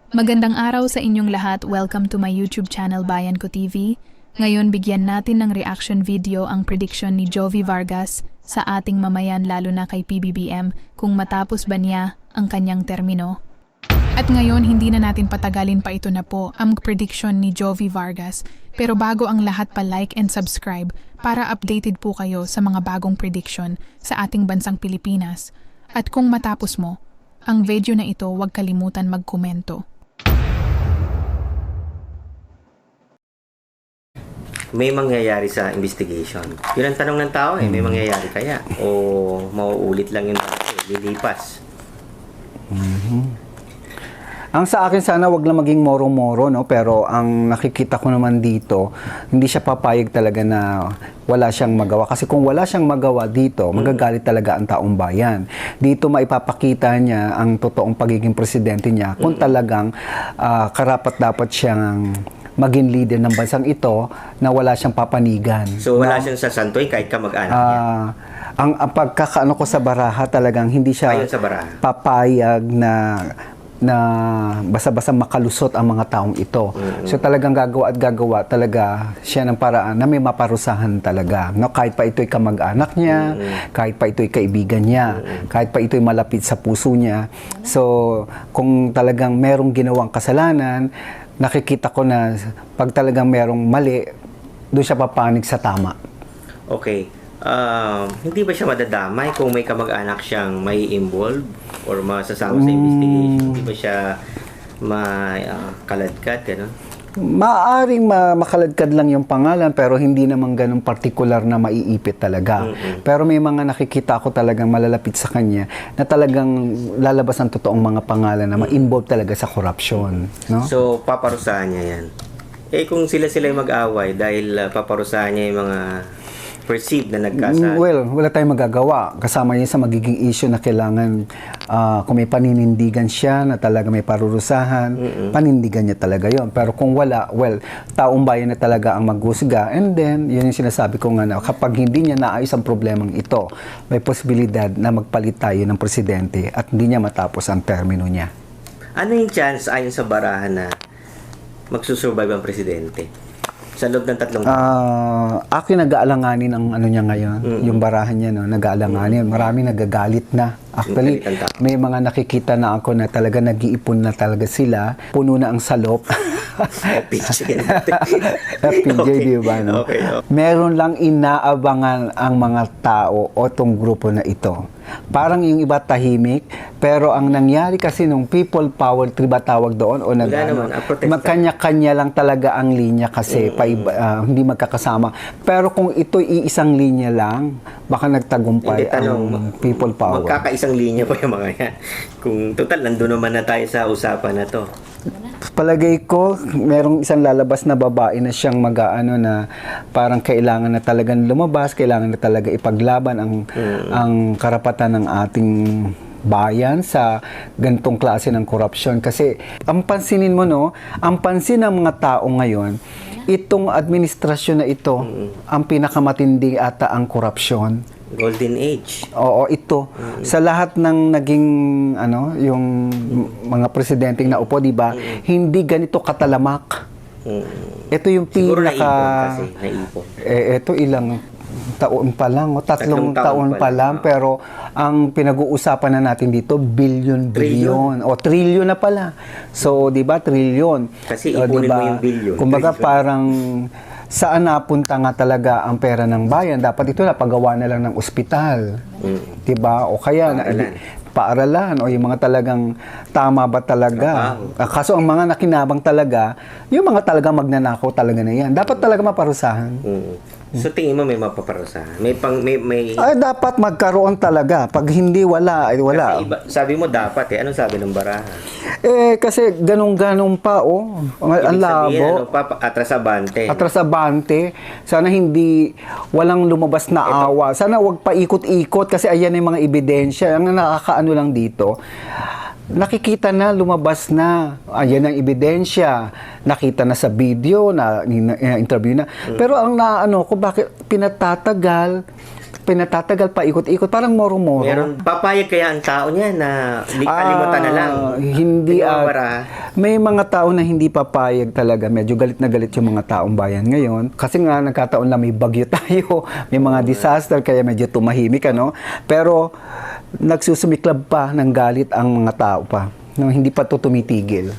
Magandang araw sa inyong lahat. Welcome to my YouTube channel Bayan Ko TV. Ngayon bigyan natin ng reaction video ang prediction ni Jovi Vargas sa ating mamayan lalo na kay PBBM kung matapos ba niya ang kanyang termino. At ngayon hindi na natin patagalin pa, ito na po ang prediction ni Jovi Vargas. Pero bago ang lahat pa like and subscribe para updated po kayo sa mga bagong prediction sa ating bansang Pilipinas. At kung matapos mo ang video na ito, huwag kalimutan magkomento. May mangyayari sa investigation. Yun ang tanong ng tao may mangyayari kaya? O mauulit lang yung dati, lilipas? Ang sa akin sana wag lang maging moro-moro, no? Pero ang nakikita ko naman dito, hindi siya papayag talaga na wala siyang magawa. Kasi kung wala siyang magawa dito, magagalit talaga ang taong bayan. Dito maipapakita niya ang totoong pagiging presidente niya kung talagang karapat-dapat siyang maging leader ng bansang ito na wala siyang papanigan. So wala siyang sasantuin kahit kamag-anak niya? Ang pagkakaano ko sa baraha talagang hindi siya Ayon sa baraha. papayag na basta-basta makalusot ang mga taong ito. So talagang gagawa talaga siya ng paraan na may maparusahan talaga. No, kahit pa ito'y kamag-anak niya, kahit pa ito'y kaibigan niya, kahit pa ito'y malapit sa puso niya. So kung talagang merong ginawang kasalanan, nakikita ko na pag talagang merong mali, doon siya papanig sa tama. Okay. Hindi ba siya madadamay kung may kamag-anak siyang may involved or masasama sa investigation? Hindi ba siya makaladkad, gano'n? Maaring makaladkad lang yung pangalan pero hindi naman ganun particular na maiipit talaga. Pero may mga nakikita ako talagang malalapit sa kanya na talagang lalabas ang totoong mga pangalan na ma-involve talaga sa corruption. No? So, paparusahan niya yan. Kung sila yung mag-away dahil paparusahan niya yung mga perceived na nagkasala. Well, wala tayong magagawa. Kasama niya sa magiging issue na kailangan kung may paninindigan siya na talaga may parurusahan, panindigan niya talaga yon. Pero kung wala, well, taong bayan na talaga ang maghusga. And then, yun yung sinasabi ko nga na kapag hindi niya naayos ang problemang ito, may posibilidad na magpalit tayo ng presidente at hindi niya matapos ang termino niya. Ano yung chance ayon sa barahan na magsusurvive ang presidente? Sa loob ng 3 taon? Akin nag-aalanganin ang ano niya ngayon, yung barahan niya, no, nag-aalanganin. Marami nagagalit na. Actually, may mga nakikita na ako na talaga nag-iipon na talaga sila. Puno na ang salop. FPJ, di ba? No? Okay. Meron lang inaabangan ang mga tao o tong grupo na ito. Parang yung iba tahimik, pero ang nangyari kasi nung people power trip ba tawag doon o magkanya-kanya lang talaga ang linya kasi hindi magkakasama. Pero kung ito iisang linya lang, baka nagtagumpay ang people power. Magkakaisang linya pa yung mga yan. Kung total, nandun naman na tayo sa usapan na to. Palagay ko, merong isang lalabas na babae na siyang mag-aano na parang kailangan na talagang lumabas, kailangan na talaga ipaglaban ang karapatan ng ating bayan sa ganitong klase ng korupsyon. Kasi ang pansinin mo, no, ang pansin ng mga tao ngayon, itong administrasyon na ito, ang pinakamatindi ata ang korupsyon. Golden Age. Oo, ito. Sa lahat ng naging yung mga presidenteng naupo, di ba? Hindi ganito katalamak. Ito yung pinaka naipon. Ito ilang taon pa lang, 3 taon pa lang, pero ang pinag-uusapan na natin dito billion o trillion na pala. So, di ba, trillion. Kasi ipunin mo yung billion. Kumbaga parang saan napunta nga talaga ang pera ng bayan? Dapat ito napagawa na lang ng ospital. Diba? O kaya paaralan o yung mga talagang tama ba talaga? Kaso ang mga nakinabang talaga, yung mga talagang magnanakaw talaga na yan. Dapat talaga maparusahan. So tingin mo may mapaparusahan? May Ay, dapat magkaroon talaga. Pag hindi, wala. Ay, wala. Kasi sabi mo dapat Anong sabi ng baraha? Kasi ganun-ganun pa, ang labo. Atrasabante. Atrasabante. Sana hindi, walang lumabas na awa. Sana wag pa ikot-ikot kasi ayan yung mga ebidensya. Ang nakakaano lang dito, nakikita na, lumabas na. Ayan ang ebidensya. Nakita na sa video, na interview na. Pero ang naano ko, bakit pinatatagal? pinatatagal pa, ikot-ikot, parang moro-moro. Meron, papayag kaya ang tao niya na kalimutan na lang. Hindi. Pinawara. May mga tao na hindi papayag talaga. Medyo galit na galit yung mga taong bayan ngayon. Kasi nga, nagkataon lang may bagyo tayo, may mga disaster, kaya medyo tumahimik, ano? Pero, nagsusumiklab pa ng galit ang mga tao pa. No, hindi pa to tumitigil.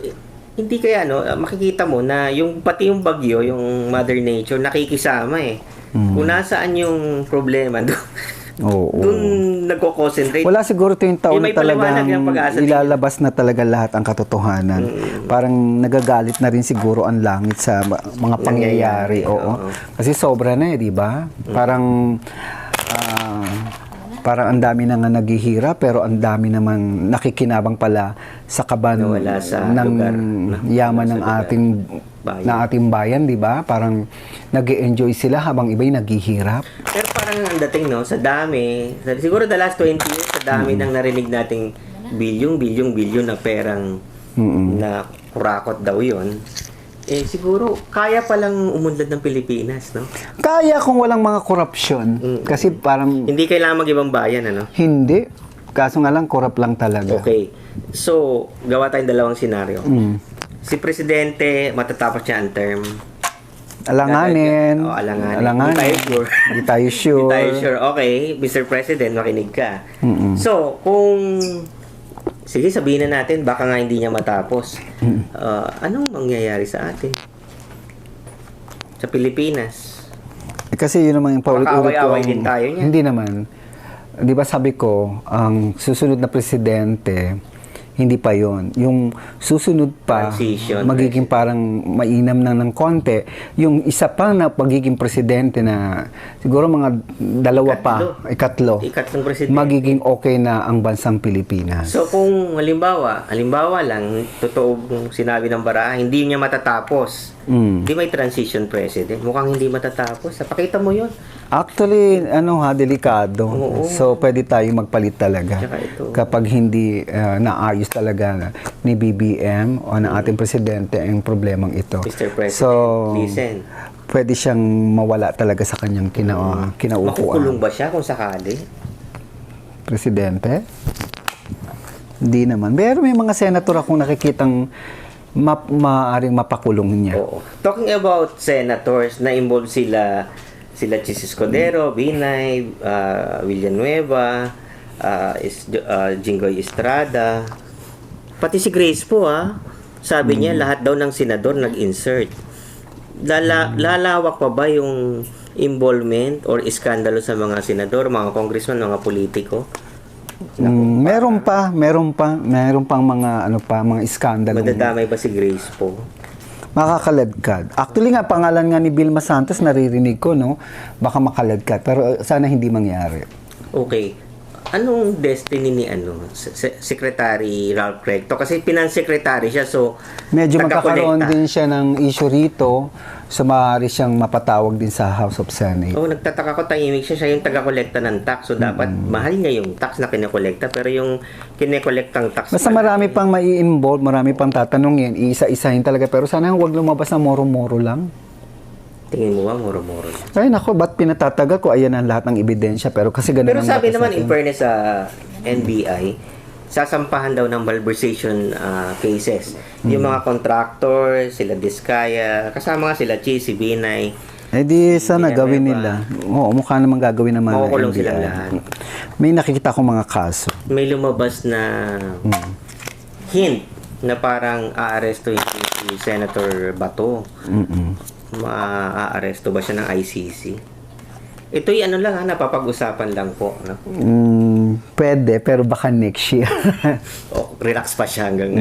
Hindi kaya makikita mo na yung pati yung bagyo, yung Mother Nature nakikisama eh. Kung nasaan yung problema doon nagko-concentrate. Wala siguro ito yung taon na may talagang paliwanag yung pag-asa ilalabas na talaga lahat ang katotohanan. Parang nagagalit na rin siguro ang langit sa mga pangyayari. Oo. Kasi sobra na di ba? Parang ang dami na nga naghihirap, pero ang dami namang nakikinabang pala sa kaban ng yaman ng ating bayan, di ba? Parang nag-enjoy sila habang iba'y naghihirap. Pero parang ang dating sa dami, siguro the last 20 years, sa dami nang narinig nating bilyong na perang na kurakot daw yun. Siguro, kaya palang umunlad ng Pilipinas, no? Kaya kung walang mga korupsyon. Kasi parang... Hindi kailangan mag-ibang bayan, ano? Hindi. Kaso nga lang, korap lang talaga. Okay. So, gawa tayong dalawang senaryo. Si Presidente, matatapos niya ang term. Alanganin. Alanganin. Hindi tayo sure. Hindi tayo sure. Okay, Mr. President, makinig ka. So, kung... Sige, sabihin na natin, baka nga hindi niya matapos. Anong mangyayari sa atin? Sa Pilipinas? Kasi yun naman yung paulit-ulit Away din tayo niya. Hindi naman. Di ba sabi ko, ang susunod na presidente, hindi pa yon. Yung susunod pa, Transition, magiging parang mainam na ng konti. Yung isa pa na pagiging presidente na siguro mga ikatlong presidente. magiging okay na ang bansang Pilipinas. So kung halimbawa lang, totoo sinabi ng Baraha, hindi niya matatapos. Hindi may transition president. Mukhang hindi matatapos. Pakita mo yun. Actually, delikado. Oo. So, pwede tayo magpalit talaga. Kapag hindi naayos talaga ni BBM o ng ating presidente ang problemang ito. Mr. President, so, listen. Pwede siyang mawala talaga sa kanyang kinaupuan. Makukulong ba siya kung sakali? Presidente? Hindi naman. Pero may mga senator akong nakikitang maaring mapakulong niya. Oo. Talking about senators, na-involve sila Chis Escudero, Binay, Villanueva, Jinggoy Estrada, pati si Grace po sabi niya lahat daw ng senador nag-insert. Lalawak pa ba yung involvement or iskandalo sa mga senador, mga congressman, mga politiko? Meron pang mga mga iskandalo. Madadamay ba si Grace po? Makakaladkad. Actually nga, pangalan nga ni Vilma Santos, naririnig ko, no? Baka makaladkad. Pero sana hindi mangyari. Okay. Anong destiny ni Secretary Ralph Recto? Kasi finance-secretary siya, so medyo magkakaroon din siya ng issue rito. So, maaari siyang mapatawag din sa House of Senate. Nagtataka ko, tahimik siya yung taga-kolekta ng tax. So, dapat mahal niya yung tax na kinakolekta. Pero yung kinakolektang tax... Basta marami pang mai-involve, marami pang tatanungin, iisa-isahin talaga. Pero sana huwag lumabas na moro-moro lang. Tingin mo ba, moro-moro? Ay, nako, ba't pinatatagal ko? Ayan ang lahat ng ebidensya. Pero kasi ganun. Pero sabi naman, in fairness sa NBI, sasampahan daw ng malversation cases. Yung mga contractor, sila Diskaya, kasama nga sila Chis, si Binay. Di sana gawin nila. Oo, mukha naman gagawin naman ng Makukulong NBI. silang lahat. May nakikita ko mga kaso. May lumabas na hint na parang aaresto si Senator Bato. Maaaresto ba siya ng ICC? Ito'y napapag-usapan lang po. No? Pwede, pero baka next year. Relax pa siya hanggang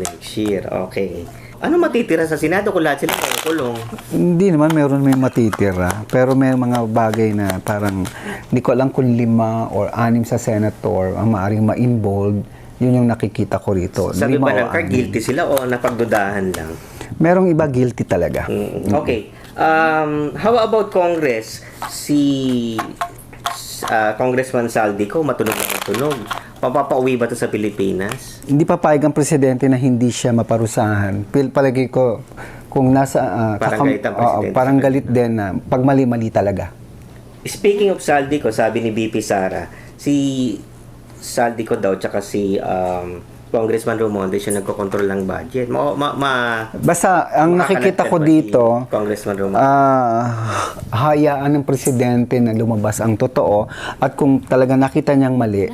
next year. Okay. Ano matitira sa Senado kung lahat sila makukulong? Hindi naman may matitira. Pero may mga bagay na parang hindi ko alam kung 5 or 6 sa senator ang maaaring ma-involved. Yun yung nakikita ko rito. Sabi ba ng guilty sila o napagdudahan lang? Merong iba guilty talaga. Okay. How about Congress? Si Congressman Saldico, matunog na matunog. Papapauwi ba ito sa Pilipinas? Hindi papayag ang presidente na hindi siya maparusahan. Palagi ko, kung nasa... Parang galit ang presidente. Parang galit din na pag mali-mali talaga. Speaking of Saldico, sabi ni BP Sara, si Saldico daw tsaka si Congressman Romualdez yung nagkocontrol ng budget. Basta ang nakikita ko dito, Congressman Romualdez. hayaan ng presidente na lumabas ang totoo at kung talaga nakita niyang mali,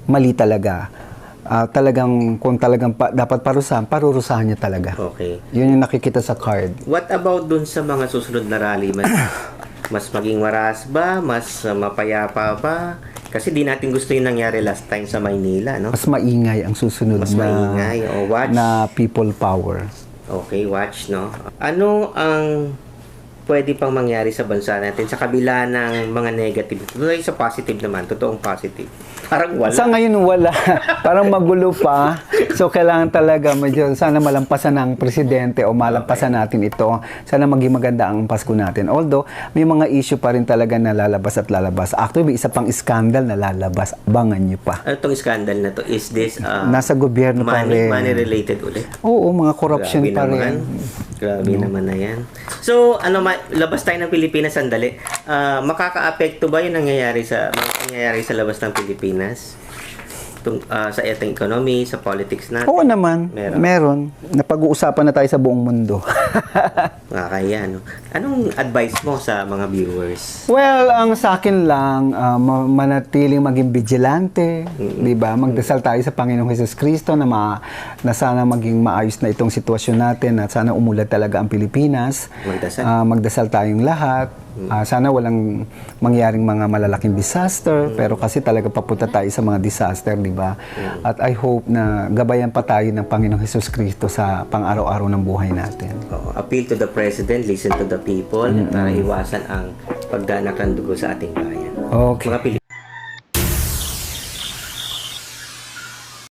mali talaga. Talagang kung talagang dapat parurusahan niya talaga. Okay. Yun yung nakikita sa card. What about dun sa mga susunod na rally? Mas maging maras ba? Mas mapayapa ba? Kasi di natin gusto yung nangyari last time sa Maynila, no? Mas maingay ang susunod Mas maingay. Watch. na people power. Okay, watch, no? Ano ang pwede pang mangyari sa bansa natin sa kabila ng mga negative? Tuloy sa positive naman, totoong positive. Parang wala. Sa ngayon wala. Parang magulo pa. So kailangan talaga medyo sana malampasan ng presidente o malampasan natin ito. Sana maging maganda ang Pasko natin. Although may mga issue pa rin talaga na lalabas at lalabas. Actually, may isa pang scandal na lalabas. Abangan nyo pa. Ano itong scandal na to? Is this Nasa gobyerno pa rin. money related ulit? Oo, mga corruption Grabe pa naman. rin. Grabe naman na yan. So, labas tayo ng Pilipinas sandali. Makaka-apekto ba yung nangyayari sa labas ng Pilipinas? Sa ating economy, sa politics natin? Oo naman. Meron. Napag-uusapan na tayo sa buong mundo. Kaya, no? Anong advice mo sa mga viewers? Well, ang sa akin lang, manatiling maging vigilante, di ba? Magdasal tayo sa Panginoong Hesus Kristo na sana maging maayos na itong sitwasyon natin at sana umulad talaga ang Pilipinas. Magdasal. Magdasal tayong lahat. Sana walang mangyaring mga malalaking disaster, pero kasi talaga papunta tayo sa mga disaster, di ba? At I hope na gabayan pa tayo ng Panginoong Hesus Kristo sa pang-araw-araw ng buhay natin. Appeal to the President, listen to the people, para iwasan ang pagdanak ng dugo sa ating bayan. Okay. Mga Pilipino.